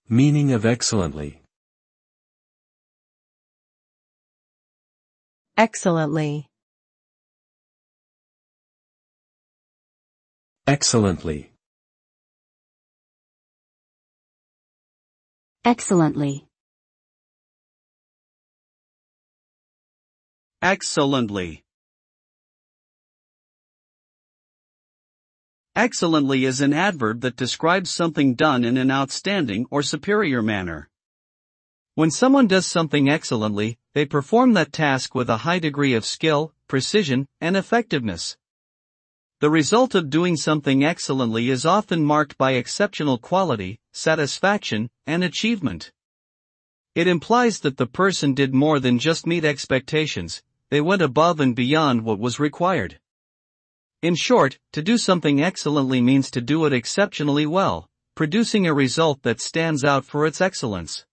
Meaning of excellently. Excellently. Excellently. Excellently. Excellently. Excellently is an adverb that describes something done in an outstanding or superior manner. When someone does something excellently, they perform that task with a high degree of skill, precision, and effectiveness. The result of doing something excellently is often marked by exceptional quality, satisfaction, and achievement. It implies that the person did more than just meet expectations, they went above and beyond what was required. In short, to do something excellently means to do it exceptionally well, producing a result that stands out for its excellence.